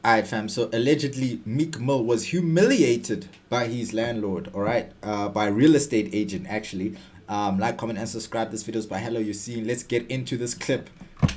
Alright, fam. So allegedly, Meek Mill was humiliated by his landlord. All right, by a real estate agent actually. Like, comment, and subscribe. This video's by Hello You Seen. Let's get into this clip.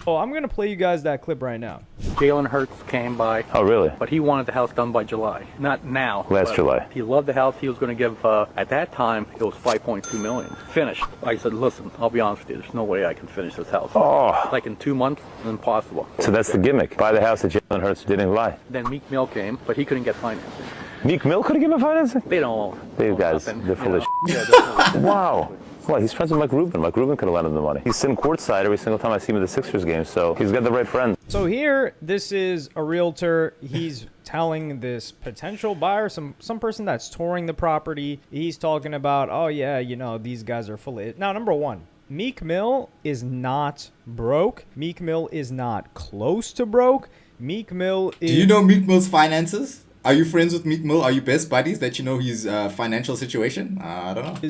Oh, I'm gonna play you guys that clip right now. Jalen Hurts came by. Oh, really? But he wanted the house done by July. Not now. Last July. He loved the house. He was going to give, at that time, it was $5.2 million. Finished. I said, listen, I'll be honest with you. There's no way I can finish this house. Oh. Like in 2 months, impossible. So that's the gimmick. Buy the house that Jalen Hurts didn't lie. Then Meek Mill came, but he couldn't get financing. Meek Mill couldn't give him financing? They don't. These guys, nothing, they're full of Yeah, they're full of Wow. Well, he's friends with Mike Rubin. Mike Rubin could have lent him the money. He's sitting courtside every single time I see him at the Sixers game, so he's got the right friends. So here, this is a realtor. He's telling this potential buyer, some person that's touring the property. He's talking about, oh yeah, you know, these guys are full of. Now, number one, Meek Mill is not broke. Meek Mill is not close to broke. Meek Mill is. Do you know Meek Mill's finances? Are you friends with Meek Mill? Are you best buddies that you know his financial situation? I don't know.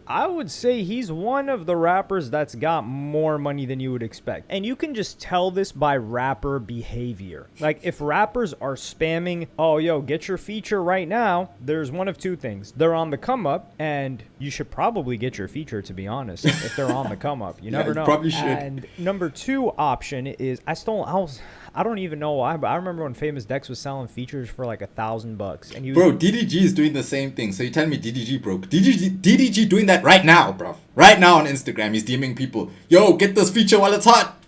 I would say he's one of the rappers that's got more money than you would expect. And you can just tell this by rapper behavior. Like, if rappers are spamming, oh, yo, get your feature right now, there's one of two things. They're on the come up, and you should probably get your feature, to be honest, if they're on the come up. You never know. Probably should. And number two option is, I don't even know why, but I remember when Famous Dex was selling features for like $1,000, and he was, Bro, DDG is doing the same thing. So you tell me DDG broke. DDG doing that right now, bro. Right now on Instagram, he's DMing people. Yo, get this feature while it's hot.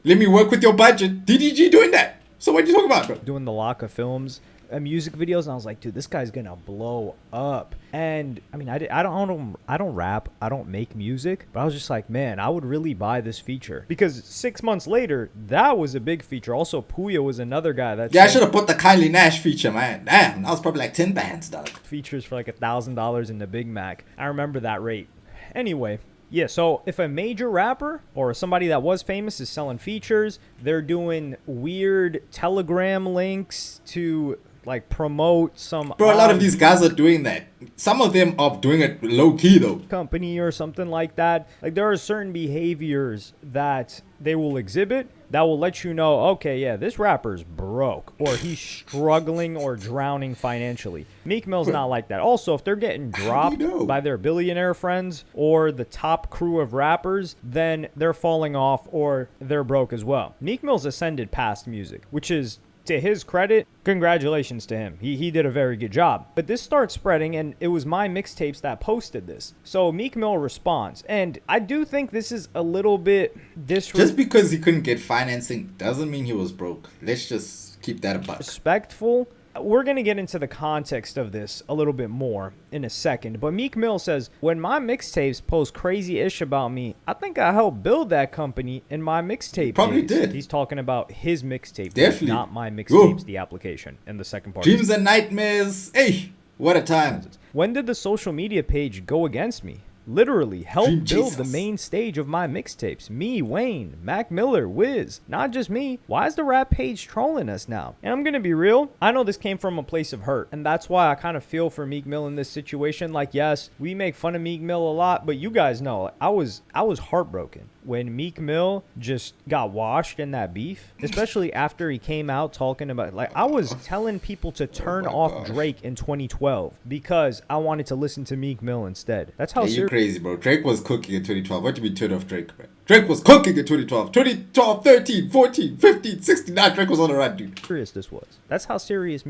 Let me work with your budget. DDG doing that. So what are you talking about, bro? doing the Laka films and music videos, and I was like, dude, this guy's gonna blow up. And I mean, I don't rap, I don't make music, but I was just like, man, I would really buy this feature, because 6 months later, that was a big feature. Also, Puya was another guy that Yeah, I should have put the Kylie Nash feature, man. Damn, that was probably like 10 bands, dog. features for like $1,000 in the Big Mac. I remember that rate. Anyway. Yeah, so if a major rapper or somebody that was famous is selling features, they're doing weird Telegram links to like promote some Bro, a lot of these guys are doing that. Some of them are doing it low key though. company or something like that. Like, there are certain behaviors that they will exhibit that will let you know, okay, yeah, this rapper's broke, or he's struggling or drowning financially. Meek Mill's not like that. Also, if they're getting dropped by their billionaire friends or the top crew of rappers, then they're falling off or they're broke as well. Meek Mill's ascended past music, which is, to his credit, congratulations to him. He did a very good job. But this starts spreading, and it was my mixtapes that posted this. So Meek Mill responds. And I do think this is a little bit Just because he couldn't get financing doesn't mean he was broke. Let's just keep that a buck. disrespectful. We're going to get into the context of this a little bit more in a second. But Meek Mill says, when my mixtapes post crazy ish about me, I think I helped build that company in my mixtape Probably days. did. He's talking about his mixtape, Definitely. not my mixtapes, Ooh. the application, in the second part. Dreams and nightmares. Hey, what a time. When did the social media page go against me? Literally helped Dream build Jesus. the main stage of my mixtapes. Me, Wayne, Mac Miller, Wiz. Not just me. Why is the rap page trolling us now? And I'm going to be real. I know this came from a place of hurt. And that's why I kind of feel for Meek Mill in this situation. Like, yes, we make fun of Meek Mill a lot, but you guys know, I was heartbroken when Meek Mill just got washed in that beef, especially after he came out talking about, like, I was telling people to turn off Drake in 2012 because I wanted to listen to Meek Mill instead. That's how Yeah, you serious. crazy, bro. Drake was cooking in 2012. What do you mean turn off Drake, man? Drake was cooking in 2012. 2012, 13, 14, 15, 16. Nah, Drake was on the run, dude. Serious this was. That's how serious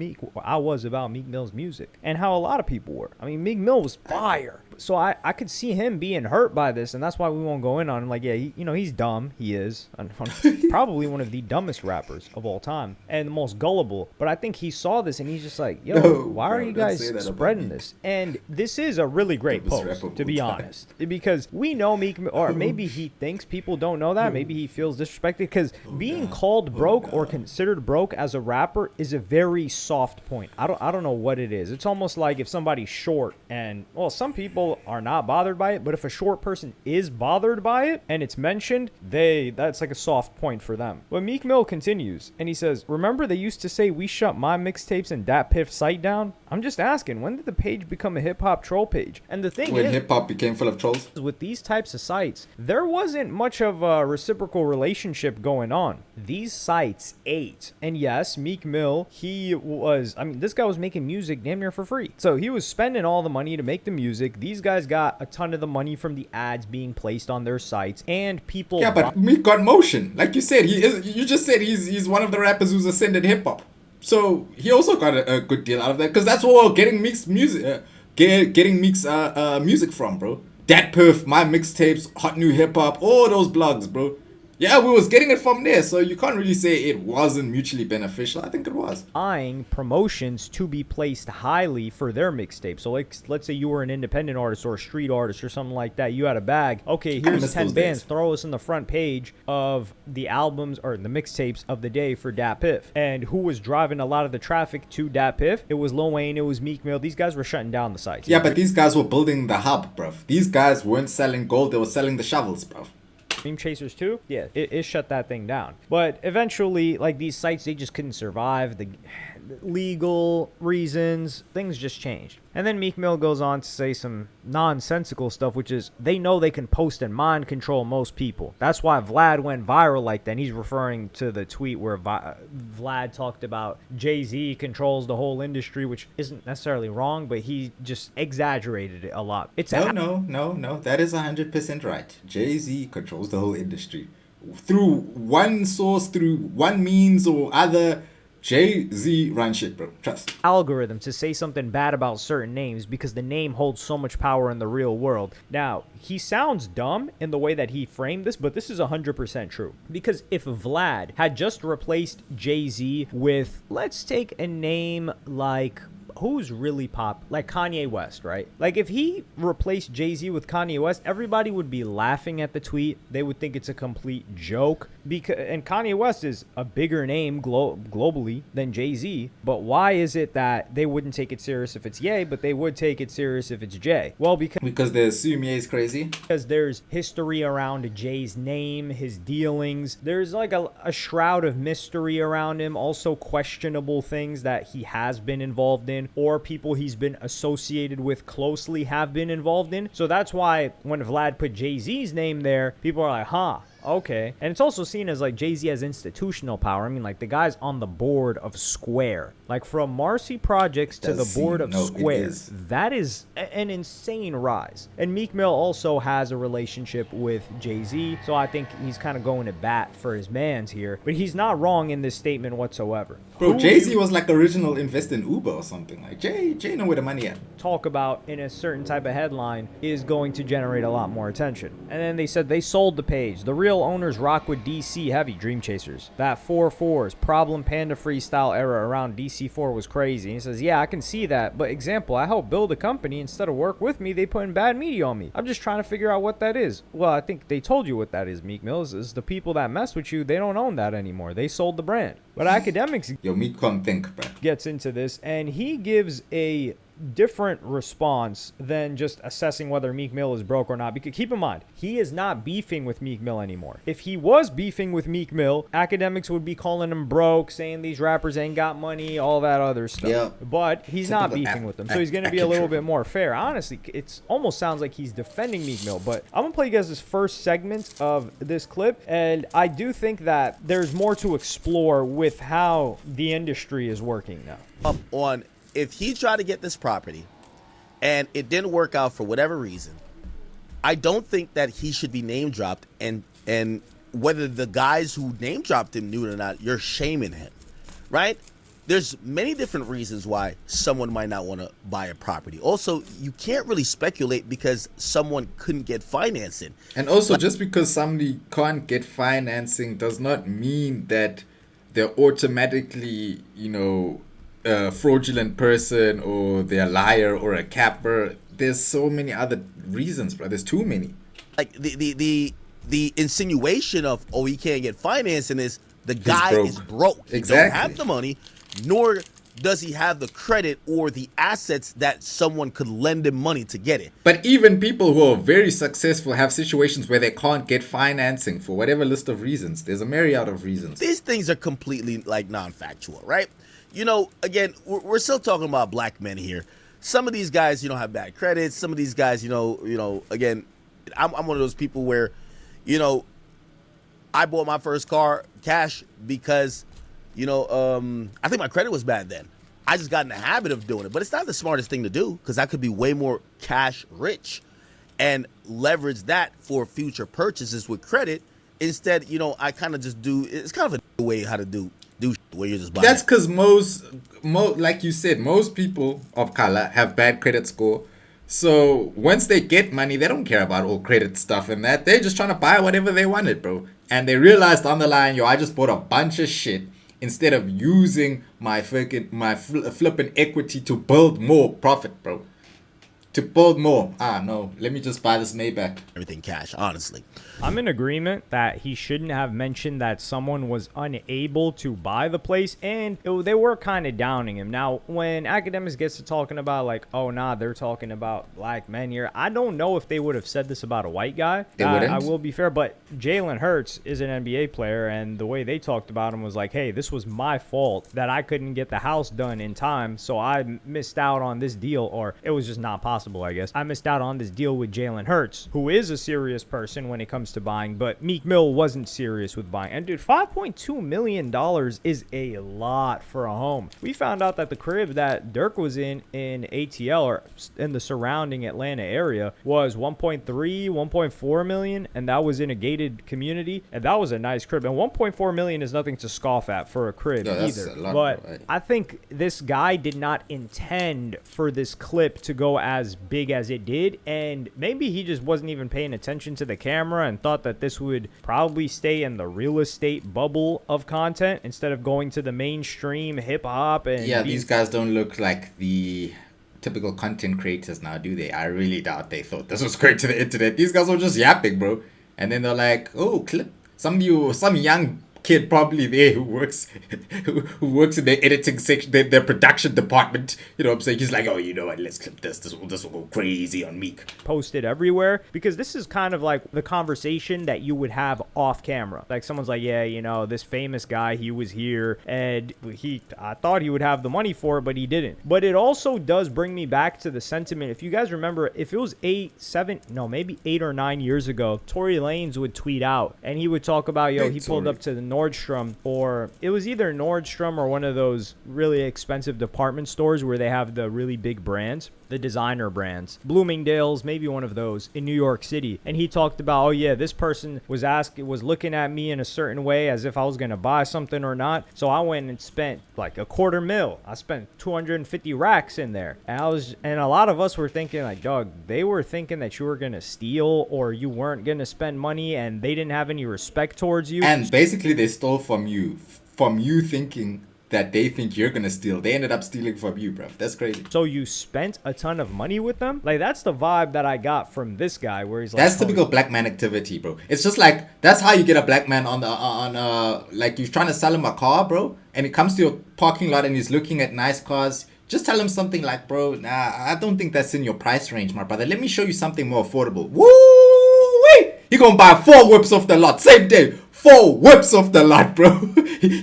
I was about Meek Mill's music, and how a lot of people were. I mean, Meek Mill was fire. So I could see him being hurt by this, and that's why we won't go in on him. Like, yeah, he's dumb. He is. Probably one of the dumbest rappers of all time and the most gullible. But I think he saw this, and he's just like, yo, No, why bro, are you don't guys say that about spreading Meek. this? And this is a really great Dumbest rapper post, of to all be time. honest. Because we know Meek, or maybe he thinks people don't know that. Maybe he feels disrespected, because being called broke or considered broke as a rapper is a very soft point. I don't know what it is. It's almost like if somebody's short, and, well, some people Mill are not bothered by it, but if a short person is bothered by it and it's mentioned, that's like a soft point for them. But Meek Mill continues and he says, remember they used to say we shut my mixtapes and Dat Piff site down? I'm just asking, when did the page become a hip-hop troll page? And the thing When is, hip-hop became full of trolls? with these types of sites, there wasn't much of a reciprocal relationship going on. These sites ate. And yes, Meek Mill, this guy was making music damn near for free. So he was spending all the money to make the music. These guys got a ton of the money from the ads being placed on their sites, and people... Yeah, but Meek got motion. Like you said, you just said he's one of the rappers who's ascended hip-hop. So he also got a good deal out of that, because that's what we're getting Meek's music, getting Meek's music from, bro. Dat Perf, my mixtapes, hot new hip hop, all those blogs, bro. Yeah, we was getting it from there, so you can't really say it wasn't mutually beneficial. I think it was. Buying promotions to be placed highly for their mixtape. So like, let's say you were an independent artist or a street artist or something like that. You had a bag. Okay, here's 10 bands. Throw us in the front page of the albums or the mixtapes of the day for Dat Piff. And who was driving a lot of the traffic to Dat Piff? It was Lil Wayne. It was Meek Mill. These guys were shutting down the sites. Yeah, but these guys were building the hub, bruv. These guys weren't selling gold. They were selling the shovels, bruv. Dream Chasers 2, yeah, it shut that thing down. But eventually, like, these sites, they just couldn't survive. The legal reasons, things just changed. And then Meek Mill goes on to say some nonsensical stuff, which is they know they can post and mind control most people. That's why Vlad went viral like that. And he's referring to the tweet where Vlad talked about Jay-Z controls the whole industry, which isn't necessarily wrong, but he just exaggerated it a lot. No. That is 100% right. Jay-Z controls the whole industry. Through one source, through one means or other, Jay-Z runs shit, bro. Trust. Algorithm to say something bad about certain names because the name holds so much power in the real world. Now, he sounds dumb in the way that he framed this, but this is 100% true. Because if Vlad had just replaced Jay-Z with, let's take a name like... who's really like Kanye West, right? Like if he replaced Jay-Z with Kanye West, everybody would be laughing at the tweet. They would think it's a complete joke. And Kanye West is a bigger name globally than Jay-Z. But why is it that they wouldn't take it serious if it's Ye, but they would take it serious if it's Jay? Well, because they assume Ye is crazy. Because there's history around Jay's name, his dealings. There's like a shroud of mystery around him. Also questionable things that he has been involved in, or people he's been associated with closely have been involved in. So that's why when Vlad put Jay-Z's name there, people are like, huh, okay. And it's also seen as like Jay-Z has institutional power. I mean, like the guy's on the board of Square. Like from Marcy Projects to the board of Square. That is an insane rise. And Meek Mill also has a relationship with Jay-Z. So I think he's kind of going to bat for his mans here. But he's not wrong in this statement whatsoever. Bro, Jay-Z was like original invest in Uber or something. Like Jay know where the money at. Talk about in a certain type of headline is going to generate a lot more attention. And then they said they sold the page. The real owners rock with DC heavy. Dream Chasers. That 4-4's problem panda freestyle era around DC4 was crazy. And he says, yeah, I can see that. But example, I helped build a company. Instead of work with me, they put in bad media on me. I'm just trying to figure out what that is. Well, I think they told you what that is, Meek Mill. Is the people that mess with you, they don't own that anymore. They sold the brand. But Academics Meek can't think, bro. Gets into this, and he gives a different response than just assessing whether Meek Mill is broke or not. Because keep in mind, he is not beefing with Meek Mill anymore. If he was beefing with Meek Mill, Academics would be calling him broke, saying these rappers ain't got money, all that other stuff. Yeah. But he's not beefing with them, so he's going to be a little bit more fair. Honestly, it almost sounds like he's defending Meek Mill. But I'm going to play you guys this first segment of this clip, and I do think that there's more to explore with how the industry is working now. If he tried to get this property and it didn't work out for whatever reason, I don't think that he should be name dropped. And whether the guys who name dropped him knew it or not, you're shaming him, right? There's many different reasons why someone might not want to buy a property. Also, you can't really speculate because someone couldn't get financing. And also, just because somebody can't get financing does not mean that they're automatically, a fraudulent person or they're a liar or a capper. There's so many other reasons, bro. There's too many. Like the insinuation of, he can't get financing is the guy is broke. Exactly. He don't have the money, nor does he have the credit or the assets that someone could lend him money to get it? But even people who are very successful have situations where they can't get financing for whatever list of reasons. There's a myriad of reasons. These things are completely like non-factual, right? You know, again, we're still talking about black men here. Some of these guys, you know, have bad credit. Some of these guys, you know, again, I'm one of those people where, you know, I bought my first car cash because, you know, I think my credit was bad then. I just got in the habit of doing it. But it's not the smartest thing to do because I could be way more cash rich and leverage that for future purchases with credit. Instead, you know, I kind of just do, it's kind of a way how to do where you're just buying. That's because most, like you said, most people of color have bad credit score. So once they get money, they don't care about all credit stuff and that. They're just trying to buy whatever they wanted, bro. And they realized down the line, yo, I just bought a bunch of shit instead of using my flipping equity to build more profit, bro. To build more. No, let me just buy this Maybach. Everything cash, honestly. I'm in agreement that he shouldn't have mentioned that someone was unable to buy the place, and they were kind of downing him. Now, when academics gets to talking about like, oh, nah, they're talking about black men here, I don't know if they would have said this about a white guy. They wouldn't. I will be fair, but Jalen Hurts is an NBA player, and the way they talked about him was like, hey, this was my fault that I couldn't get the house done in time, so I missed out on this deal, or it was just not possible, I guess. I missed out on this deal with Jalen Hurts, who is a serious person when it comes to buying, but Meek Mill wasn't serious with buying. And dude, $5.2 million is a lot for a home. We found out that the crib that Dirk was in ATL, or in the surrounding Atlanta area, was 1.3, 1.4 million, and that was in a gated community, and that was a nice crib. And 1.4 million is nothing to scoff at for a crib either. A lot, but bro. I think this guy did not intend for this clip to go as big as it did, and maybe he just wasn't even paying attention to the camera and thought that this would probably stay in the real estate bubble of content instead of going to the mainstream hip-hop. And yeah, these guys don't look like the typical content creators now, do they? I really doubt they thought this was great to the internet. These guys were just yapping, bro. And then they're like, oh, clip. Some young kid probably there who works who works in their editing section, their production department, you know what I'm saying? He's like, oh, you know what, let's clip this will go crazy on Meek. Posted everywhere, because this is kind of like the conversation that you would have off camera. Like someone's like, yeah, you know, this famous guy, he was here and I thought he would have the money for it, but he didn't. But it also does bring me back to the sentiment. If you guys remember, if it was maybe 8 or 9 years ago, Tory Lanez would tweet out and he would talk about, yo, he pulled up to the Nordstrom, or it was either Nordstrom or one of those really expensive department stores where they have the really big brands, the designer brands, Bloomingdale's, maybe one of those in New York City. And he talked about, oh yeah, this person was looking at me in a certain way as if I was going to buy something or not. So I went and spent like $250,000. I spent 250 racks in there. And a lot of us were thinking like, dog, they were thinking that you were going to steal or you weren't going to spend money, and they didn't have any respect towards you. And basically they stole from you thinking that they think you're gonna steal. They ended up stealing from you, bro. That's crazy. So you spent a ton of money with them? Like, that's the vibe that I got from this guy, where he's like, that's typical black man activity, bro. It's just like, that's how you get a black man on like, you're trying to sell him a car, bro, and he comes to your parking lot and he's looking at nice cars. Just tell him something like, bro, nah, I don't think that's in your price range, my brother. Let me show you something more affordable. Woo-wee! You're gonna buy 4 whips off the lot, same day. 4 whips off the lot, bro.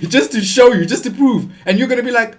Just to show you, just to prove. And you're gonna be like,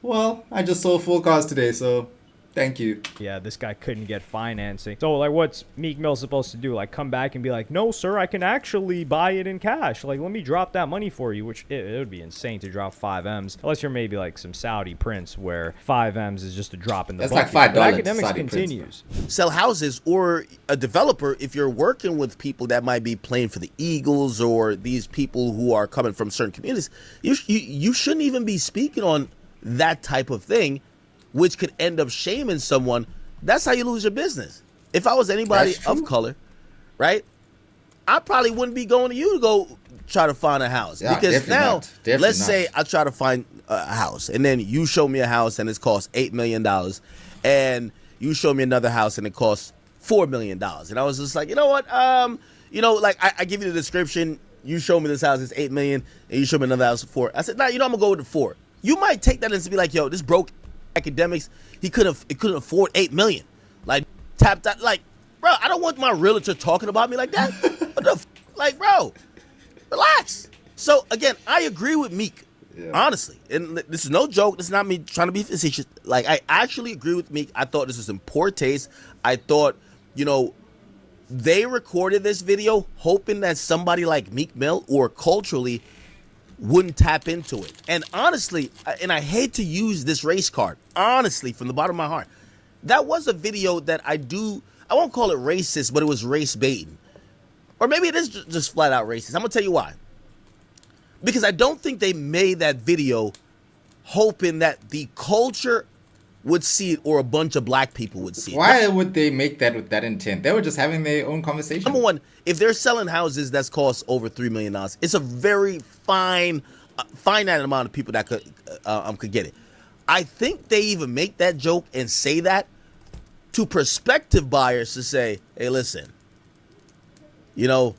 well, I just sold 4 cars today, so thank you. Yeah, this guy couldn't get financing. So, like, what's Meek Mill supposed to do? Like, come back and be like, no, sir, I can actually buy it in cash. Like, let me drop that money for you, which it would be insane to drop 5 M's. Unless you're maybe like some Saudi prince where 5 M's is just a drop in the bucket. That's like $5. But academics Saudi continues. Sell houses, or a developer, if you're working with people that might be playing for the Eagles or these people who are coming from certain communities, you shouldn't even be speaking on that type of thing, which could end up shaming someone. That's how you lose your business. If I was anybody of color, right, I probably wouldn't be going to you to go try to find a house. Yeah, because now, let's say not. I try to find a house, and then you show me a house and it's cost $8 million, and you show me another house and it costs $4 million. And I was just like, you know what? Like I give you the description. You show me this house, it's $8 million, and you show me another house for $4. I said, nah, I'm gonna go with the 4. you might take that as to be like, yo, this broke academics, he couldn't afford $8 million. Like, tapped out, like, bro, I don't want my realtor talking about me like that. What the like, bro, relax. So again, I agree with Meek. Yeah. Honestly, and this is no joke. This is not me trying to be facetious. Like, I actually agree with Meek. I thought this was in poor taste. I thought, they recorded this video hoping that somebody like Meek Mill or culturally wouldn't tap into it. And honestly, and I hate to use this race card, honestly, from the bottom of my heart, that was a video that I won't call it racist, but it was race baiting. Or maybe it is just flat out racist. I'm going to tell you why. Because I don't think they made that video hoping that the culture would see it or a bunch of black people would see it. Why would they make that with that intent? They were just having their own conversation. Number one, if they're selling houses that's cost over $3 million, it's a very finite amount of people that could get it. I think they even make that joke and say that to prospective buyers to say, hey, listen, the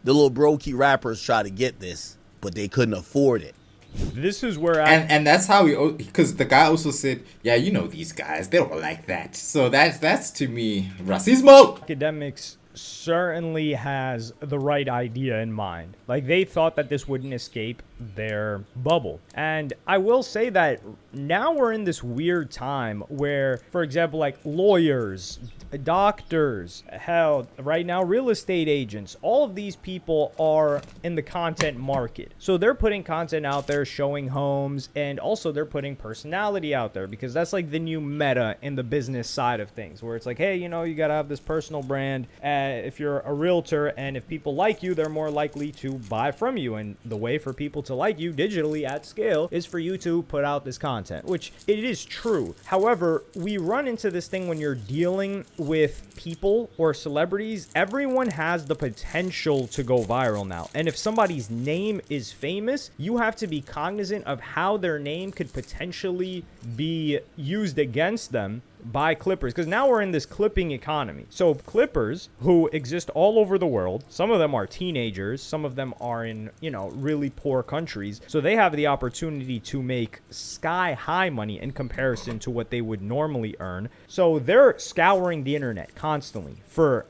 little brokey rappers try to get this, but they couldn't afford it. This is where and that's how because the guy also said, yeah, these guys, they don't like that. So that's to me racismo. Academics certainly has the right idea in mind. Like, they thought that this wouldn't escape their bubble. And I will say that now we're in this weird time where, for example, like lawyers, doctors, hell, right now real estate agents, all of these people are in the content market. So they're putting content out there showing homes, and also they're putting personality out there, because that's like the new meta in the business side of things, where it's like, hey, you gotta have this personal brand if you're a realtor, and if people like you, they're more likely to buy from you. And the way for people to like you digitally at scale is for you to put out this content, which it is true. However, we run into this thing when you're dealing with people or celebrities. Everyone has the potential to go viral now. And if somebody's name is famous, you have to be cognizant of how their name could potentially be used against them by clippers, because now we're in this clipping economy. So clippers who exist all over the world, some of them are teenagers, some of them are in really poor countries, so they have the opportunity to make sky high money in comparison to what they would normally earn. So they're scouring the internet constantly for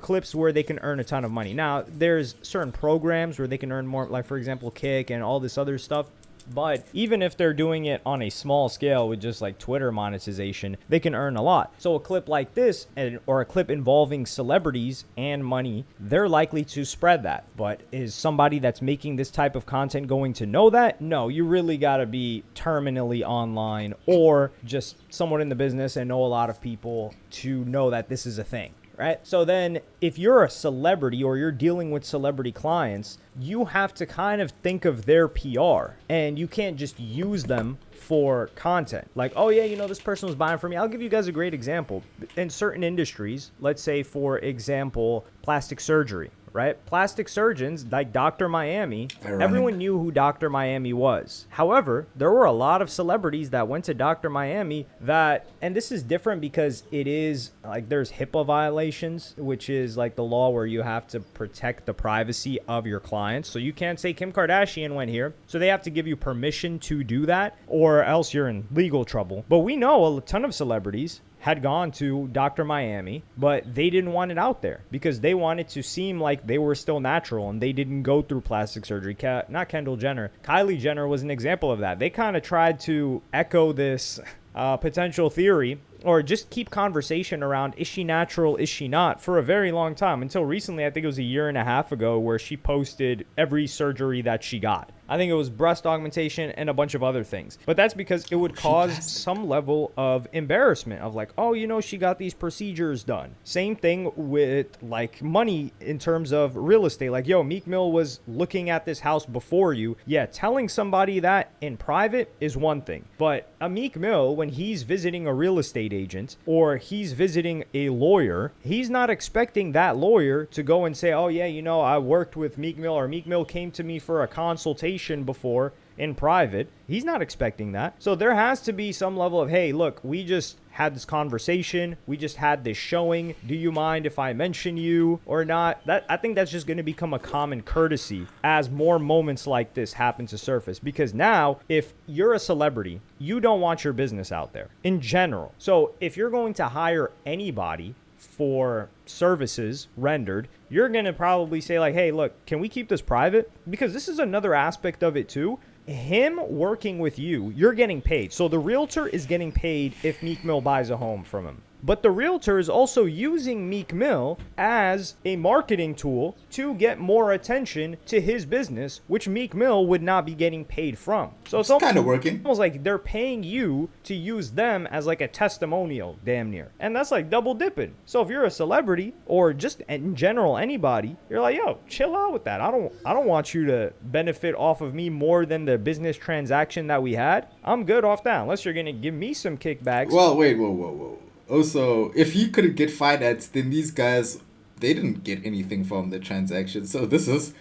clips where they can earn a ton of money. Now there's certain programs where they can earn more, like for example Kick and all this other stuff. But even if they're doing it on a small scale with just like Twitter monetization, they can earn a lot. So a clip like this, or a clip involving celebrities and money, they're likely to spread that. But is somebody that's making this type of content going to know that? No, you really got to be terminally online or just someone in the business and know a lot of people to know that this is a thing. Right? So then if you're a celebrity or you're dealing with celebrity clients, you have to kind of think of their PR, and you can't just use them for content. Like, oh yeah, this person was buying from me. I'll give you guys a great example. In certain industries, let's say for example, plastic surgery. Right? Plastic surgeons like Dr. Miami, everyone knew who Dr. Miami was. However, there were a lot of celebrities that went to Dr. Miami and this is different because it is like there's HIPAA violations, which is like the law where you have to protect the privacy of your clients. So you can't say Kim Kardashian went here. So they have to give you permission to do that, or else you're in legal trouble. But we know a ton of celebrities had gone to Dr. Miami, but they didn't want it out there because they wanted to seem like they were still natural and they didn't go through plastic surgery. Not Kendall Jenner. Kylie Jenner was an example of that. They kind of tried to echo this potential theory, or just keep conversation around, is she natural, is she not, for a very long time, until recently. I think it was a year and a half ago, where she posted every surgery that she got. I think it was breast augmentation and a bunch of other things. But that's because it would cause some level of embarrassment of like, oh, she got these procedures done. Same thing with like money in terms of real estate. Like, yo, Meek Mill was looking at this house before you. Yeah, telling somebody that in private is one thing. But a Meek Mill, when he's visiting a real estate agent or he's visiting a lawyer, he's not expecting that lawyer to go and say, oh yeah, I worked with Meek Mill, or Meek Mill came to me for a consultation before in private. He's not expecting that. So there has to be some level of, hey, look, we just had this conversation. We just had this showing. Do you mind if I mention you or not? I think that's just going to become a common courtesy as more moments like this happen to surface. Because now, if you're a celebrity, you don't want your business out there in general. So if you're going to hire anybody for services rendered, you're going to probably say like, hey, look, can we keep this private? Because this is another aspect of it too. Him working with you, you're getting paid. So the realtor is getting paid if Meek Mill buys a home from him. But the realtor is also using Meek Mill as a marketing tool to get more attention to his business, which Meek Mill would not be getting paid from. So it's kind of working. Almost like they're paying you to use them as like a testimonial, damn near. And that's like double dipping. So if you're a celebrity or just in general anybody, you're like, yo, chill out with that. I don't want you to benefit off of me more than the business transaction that we had. I'm good off that, unless you're gonna give me some kickbacks. Well, wait, whoa. Also, if he couldn't get finance, then these guys, they didn't get anything from the transaction. So this is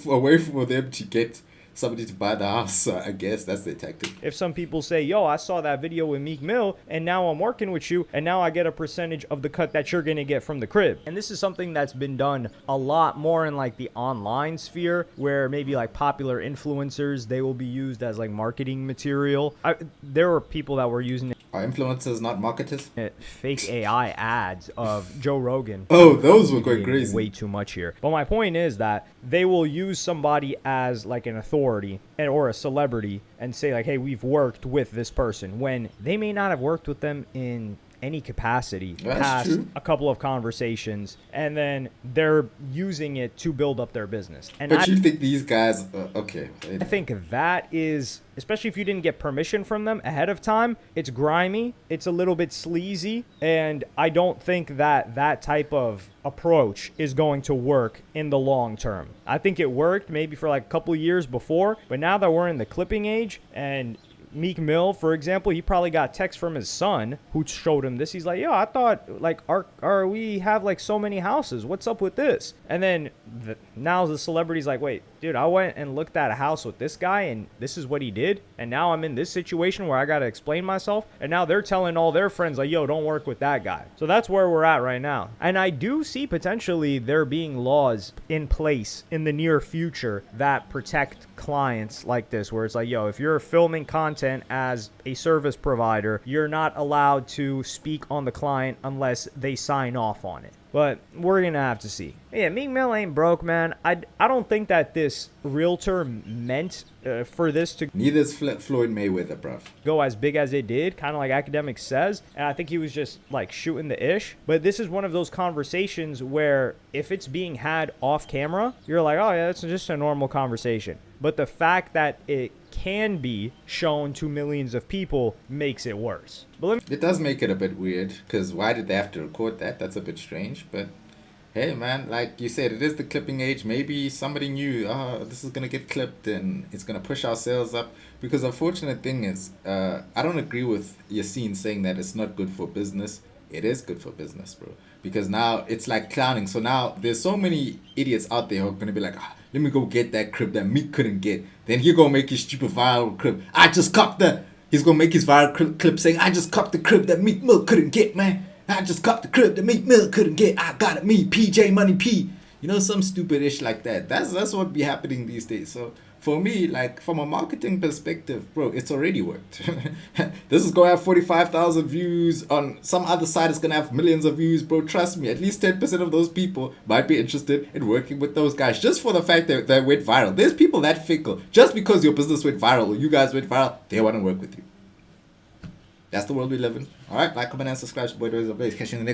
a way for them to get somebody to buy the house. So I guess that's their tactic. If some people say, yo, I saw that video with Meek Mill and now I'm working with you and now I get a percentage of the cut that you're going to get from the crib. And this is something that's been done a lot more in like the online sphere, where maybe like popular influencers, they will be used as like marketing material. There were people that were using Are influencers not marketers? fake AI ads of Joe Rogan. Oh, those were going crazy. Way too much here. But my point is that they will use somebody as like an authority or a celebrity and say like, hey, we've worked with this person, when they may not have worked with them in any capacity past a couple of conversations, and then they're using it to build up their business. And but you think these guys, okay. I think that is, especially if you didn't get permission from them ahead of time, it's grimy, it's a little bit sleazy, and I don't think that that type of approach is going to work in the long term. I think it worked maybe for like a couple of years before, but now that we're in the clipping age, and Meek Mill, for example, he probably got text from his son who showed him this. He's like, yo, I thought like we have like so many houses. What's up with this? And then now the celebrity's like, wait, dude, I went and looked at a house with this guy and this is what he did. And now I'm in this situation where I got to explain myself. And now they're telling all their friends like, yo, don't work with that guy. So that's where we're at right now. And I do see potentially there being laws in place in the near future that protect clients like this, where it's like, yo, if you're filming content as a service provider, you're not allowed to speak on the client unless they sign off on it. But we're going to have to see. Yeah, Meek Mill ain't broke, man. I don't think that this realtor meant for this to neither is Floyd Mayweather, bruv. Go as big as it did, kind of like Academic says. And I think he was just like shooting the ish. But this is one of those conversations where if it's being had off camera, you're like, oh yeah, that's just a normal conversation. But the fact that it can be shown to millions of people makes it worse. But it does make it a bit weird, because why did they have to record that? That's a bit strange. But hey, man, like you said, it is the clipping age. Maybe somebody knew, this is going to get clipped and it's going to push our sales up. Because the unfortunate thing is, I don't agree with Yassine saying that it's not good for business. It is good for business, bro. Because now it's like clowning. So now there's so many idiots out there who are going to be like, let me go get that crib that Meek couldn't get. Then he's going to make his stupid viral crib. He's going to make his viral clip saying, I just copped the crib that Meek Mill couldn't get, man. I just copped the crib that Meek Mill couldn't get. I got it, me, PJ Money P. You know, some stupid ish like that. That's what be happening these days. So for me, like from a marketing perspective, bro, it's already worked. This is going to have 45,000 views. On some other side, it's going to have millions of views, bro. Trust me, at least 10% of those people might be interested in working with those guys just for the fact that they went viral. There's people that fickle. Just because your business went viral or you guys went viral, they want to work with you. That's the world we live in. All right, like, comment, and subscribe. Boy, catch you in the next.